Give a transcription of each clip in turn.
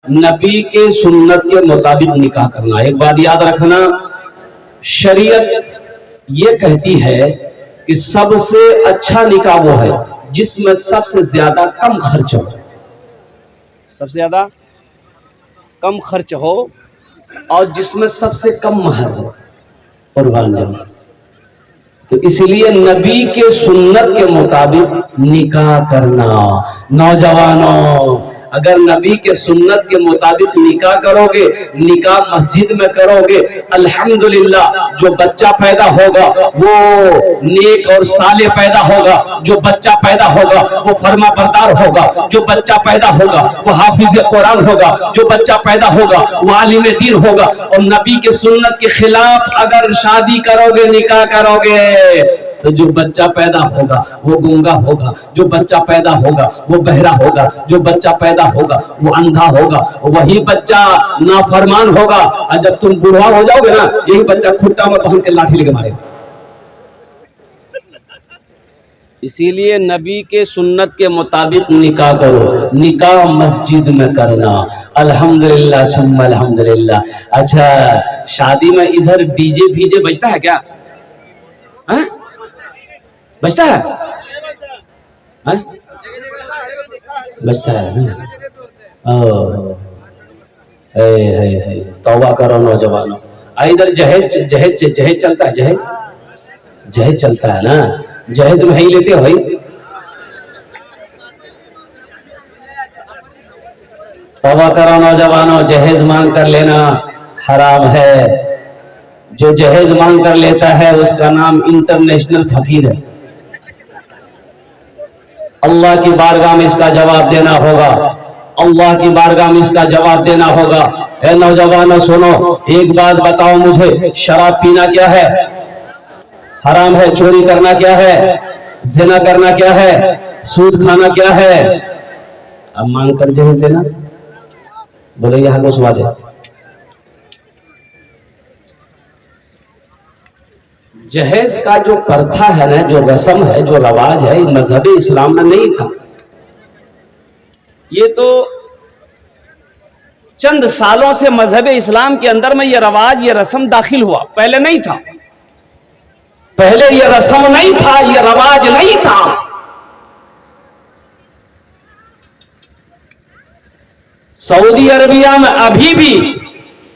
नबी के सुन्नत के मुताबिक निकाह करना। एक बात याद रखना, शरीयत ये कहती है कि सबसे अच्छा निकाह वो है जिसमें सबसे ज्यादा कम खर्च हो, सबसे ज्यादा कम खर्च हो और जिसमें सबसे कम महर हो कुर्बान जाना। तो इसलिए नबी के सुन्नत के मुताबिक निकाह करना। नौजवानों, अगर नबी के सुन्नत के मुताबिक निकाह करोगे, निकाह मस्जिद में करोगे, अल्हम्दुलिल्लाह जो बच्चा पैदा होगा वो नेक और साले पैदा होगा, जो बच्चा पैदा होगा वो फर्मा बरदार होगा, जो बच्चा पैदा होगा वो हाफिज कुरान होगा, जो बच्चा पैदा होगा वो आलिम दीन होगा। और नबी के सुन्नत के खिलाफ अगर शादी करोगे, निकाह करोगे, तो जो बच्चा पैदा होगा वो गूंगा होगा, जो बच्चा पैदा होगा वो बहरा होगा, जो बच्चा पैदा होगा वो अंधा होगा, वही बच्चा नाफरमान होगा। और जब तुम बूढ़ा हो जाओगे ना, यही बच्चा खुट्टा में बांध के लाठी लेके मारेगा। इसीलिए नबी के सुन्नत के मुताबिक निकाह करो, निकाह मस्जिद में करना। अल्हम्दुलिल्लाह सुम्मा अल्हम्दुलिल्लाह। अच्छा, शादी में इधर डीजे फीजे बजता है क्या? है? बजता है? है? बजता है ना? है। तौबा करो नौजवानों। इधर जहेज जहेज जहेज चलता है, जहेज जहेज चलता है ना, जहेज में ही लेते हो भाई। तौबा करो नौजवानों, जहेज मांग कर लेना हराम है। जो जहेज मांग कर लेता है उसका नाम इंटरनेशनल फकीर है। अल्लाह की बारगाह में इसका जवाब देना होगा, अल्लाह की बारगाह में इसका जवाब देना होगा। ए नौजवानों सुनो, एक बात बताओ मुझे, शराब पीना क्या है? हराम है। चोरी करना क्या है? जिना करना क्या है? सूद खाना क्या है? अब मांग कर जहेज देना, बोले यहाँ को सुवा दे। जहेज का जो प्रथा है ना, जो रस्म है, जो रवाज है, मजहब इस्लाम में नहीं था। ये तो चंद सालों से मजहब इस्लाम के अंदर में ये रवाज, ये रस्म दाखिल हुआ, पहले नहीं था। पहले ये रस्म नहीं था, ये रवाज नहीं था। सऊदी अरबिया में अभी भी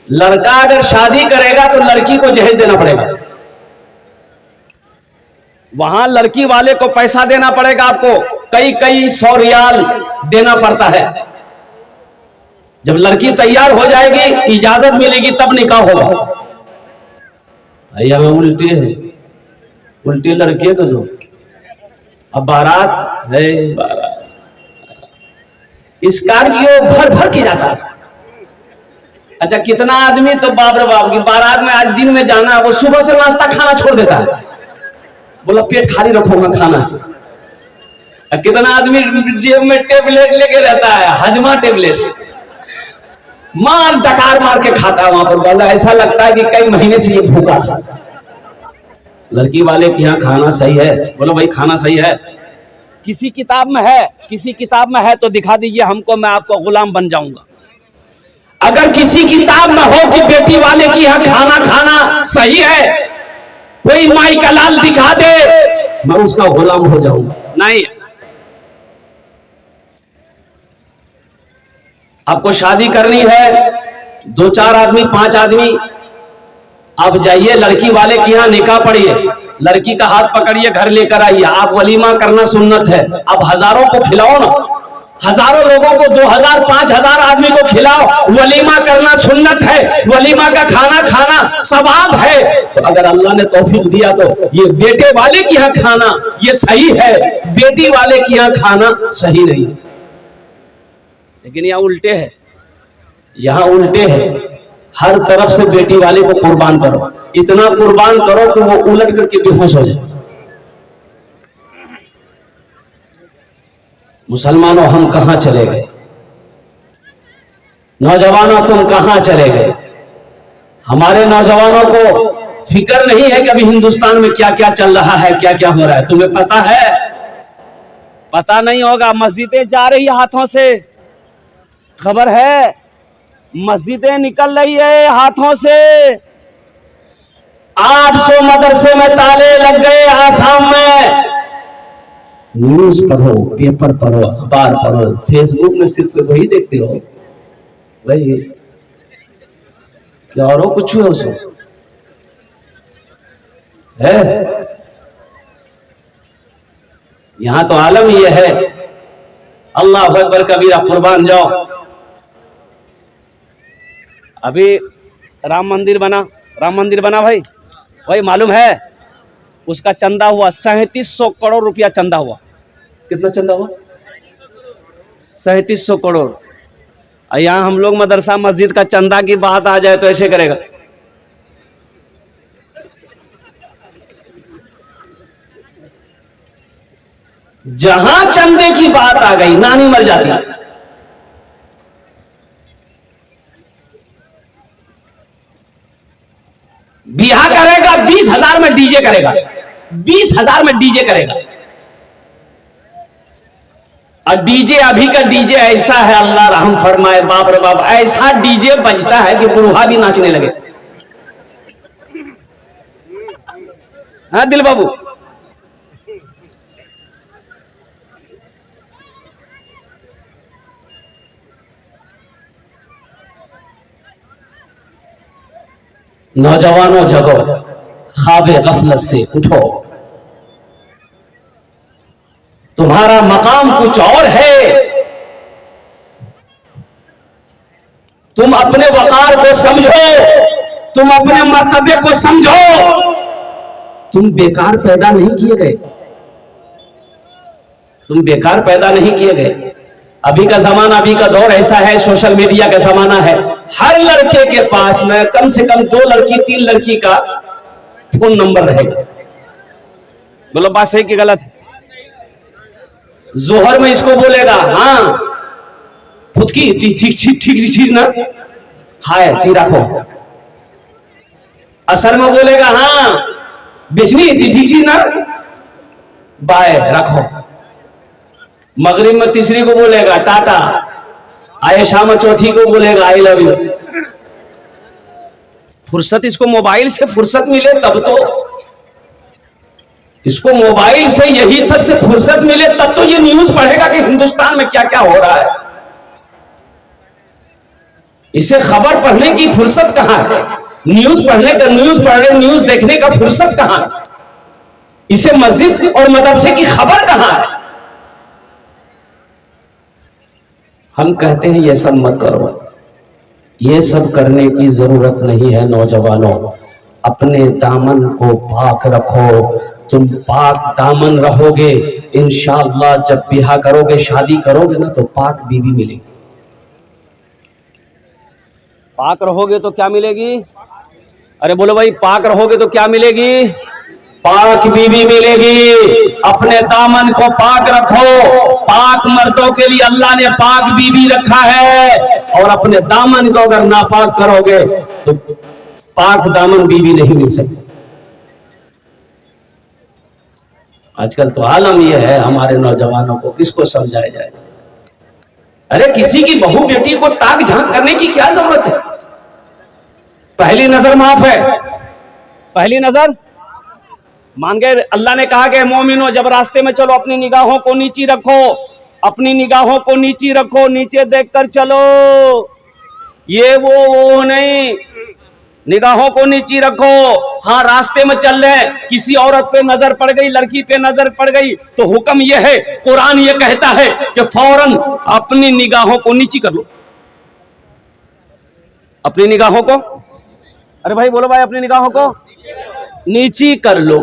लड़का अगर शादी करेगा तो लड़की को जहेज देना पड़ेगा। वहां लड़की वाले को पैसा देना पड़ेगा, आपको कई 100 रियाल देना पड़ता है। जब लड़की तैयार हो जाएगी, इजाजत मिलेगी, तब निकाह होगा। भैया में उल्टी है, उल्टी लड़की को दो। अब बारात है, बारात स्कॉर्पियो भर भर के जाता है। अच्छा, कितना आदमी तो बाप रे बाप की बारात में आज दिन में जाना है, वो सुबह से नाश्ता खाना छोड़ देता है, बोला पेट खाली रखूंगा खाना। कितना आदमी जेब में टेबलेट लेके रहता है, हजमा टेबलेट, मार डकार मार के खाता है वहां पर। बोला ऐसा लगता है कि कई महीने से ये भूखा था। लड़की वाले के यहाँ खाना सही है? बोलो भाई खाना सही है। किसी किताब में है, किसी किताब में है तो दिखा दीजिए हमको, मैं आपको गुलाम बन जाऊंगा। अगर किसी किताब में हो कि बेटी वाले की यहाँ खाना खाना सही है, कोई माई का लाल दिखा दे, मैं उसका गुलाम हो जाऊंगा। नहीं, आपको शादी करनी है, 2-4 आदमी 5 आदमी, आप जाइए लड़की वाले के यहाँ निकाह पढ़िए, लड़की का हाथ पकड़िए, घर लेकर आइए। आप वलीमा करना सुन्नत है, आप हजारों को खिलाओ ना, हजारों लोगों को, 2000 5000 आदमी को खिलाओ, वलीमा करना सुन्नत है, वलीमा का खाना खाना सवाब है। तो अगर अल्लाह ने तौफीक दिया तो ये बेटे वाले की यहाँ खाना ये सही है, बेटी वाले की यहाँ खाना सही नहीं। लेकिन यहाँ उल्टे है, यहाँ उल्टे है। हर तरफ से बेटी वाले को कुर्बान करो, इतना कुर्बान करो कि वो उलट करके बेहोश हो जाए। मुसलमानों, हम कहां चले गए? नौजवानों, तुम कहां चले गए? हमारे नौजवानों को फिक्र नहीं है कि अभी हिंदुस्तान में क्या क्या चल रहा है, क्या क्या हो रहा है। तुम्हें पता है? पता नहीं होगा। मस्जिदें जा रही हाथों से, खबर है। मस्जिदें निकल रही है हाथों से। 800 मदरसे में ताले लग गए आसाम में। न्यूज पढ़ो, पेपर पढ़ो, अखबार पढ़ो, फेसबुक में सिर्फ वही देखते हो, वही क्या और कुछ है उसमें है। यहां तो आलम ये है, अल्लाह अकबर कबीरा, कुर्बान जाओ। अभी राम मंदिर बना भाई मालूम है उसका चंदा हुआ 3700 करोड़ रुपया चंदा हुआ। कितना चंदा हुआ? 3700 करोड़। और यहाँ हम लोग मदरसा मस्जिद का चंदा की बात आ जाए तो ऐसे करेगा। जहां चंदे की बात आ गई नानी मर जाती। बिहा करेगा 20,000 में डीजे करेगा, 20,000 में डीजे करेगा। और डीजे अभी का डीजे ऐसा है, अल्लाह रहम फरमाए, बाप रे बाप, ऐसा डीजे बजता है कि बुढ़ा भी नाचने लगे। हाँ दिल बाबू, नौजवानों जगो, ख्वाबे गफलत से उठो, तुम्हारा मकाम कुछ और है। तुम अपने वकार को समझो, तुम अपने मर्तबे को समझो। तुम बेकार पैदा नहीं किए गए, तुम बेकार पैदा नहीं किए गए। अभी का जमाना, अभी का दौर ऐसा है, सोशल मीडिया का जमाना है। हर लड़के के पास में कम से कम 2 लड़की 3 लड़की का फोन नंबर रहेगा। बोलो बात सही कि गलत है? जोहर में इसको बोलेगा हाँ खुद की ठीक चीज ना, हाय ती रखो। असर में बोलेगा हाँ बेचनी ठीक चीज ना, बाय रखो। मगरिब में तीसरी को बोलेगा टाटा, आयशा में चौथी को बोलेगा आई लव यू। फुर्सत, इसको मोबाइल से फुर्सत मिले तब तो, इसको मोबाइल से यही सबसे फुर्सत मिले तब तो ये न्यूज पढ़ेगा कि हिंदुस्तान में क्या क्या हो रहा है। इसे खबर पढ़ने की फुर्सत कहां है? न्यूज पढ़ने का, न्यूज देखने का फुर्सत कहां है? इसे मस्जिद और मदरसे की खबर कहां है? हम कहते हैं ये सब मत करो, ये सब करने की जरूरत नहीं है। नौजवानों, अपने दामन को पाक रखो। तुम पाक दामन रहोगे, इंशाअल्लाह जब ब्याह करोगे, शादी करोगे ना, तो पाक बीवी मिलेगी। पाक रहोगे तो क्या मिलेगी? अरे बोलो भाई, पाक रहोगे तो क्या मिलेगी? पाक बीवी मिलेगी। अपने दामन को पाक रखो। पाक मर्दों के लिए अल्लाह ने पाक बीवी रखा है, और अपने दामन को अगर नापाक करोगे तो पाक दामन बीवी नहीं मिल सकती। आजकल तो आलम यह है, हमारे नौजवानों को किसको समझाया जाए? अरे किसी की बहू बेटी को ताक झांक करने की क्या जरूरत है? पहली नजर माफ है, पहली नजर मान गए। अल्लाह ने कहा कि मोमिनो, जब रास्ते में चलो अपनी निगाहों को नीची रखो, अपनी निगाहों को नीची रखो, नीचे देखकर चलो। ये वो नहीं, निगाहों को नीची रखो। हाँ, रास्ते में चल रहे, किसी औरत पे नजर पड़ गई, लड़की पे नजर पड़ गई, तो हुक्म यह है, कुरान ये कहता है कि फौरन अपनी निगाहों को नीची कर लो। अपनी निगाहों को, अरे भाई बोलो भाई, अपनी निगाहों को नीची कर लो।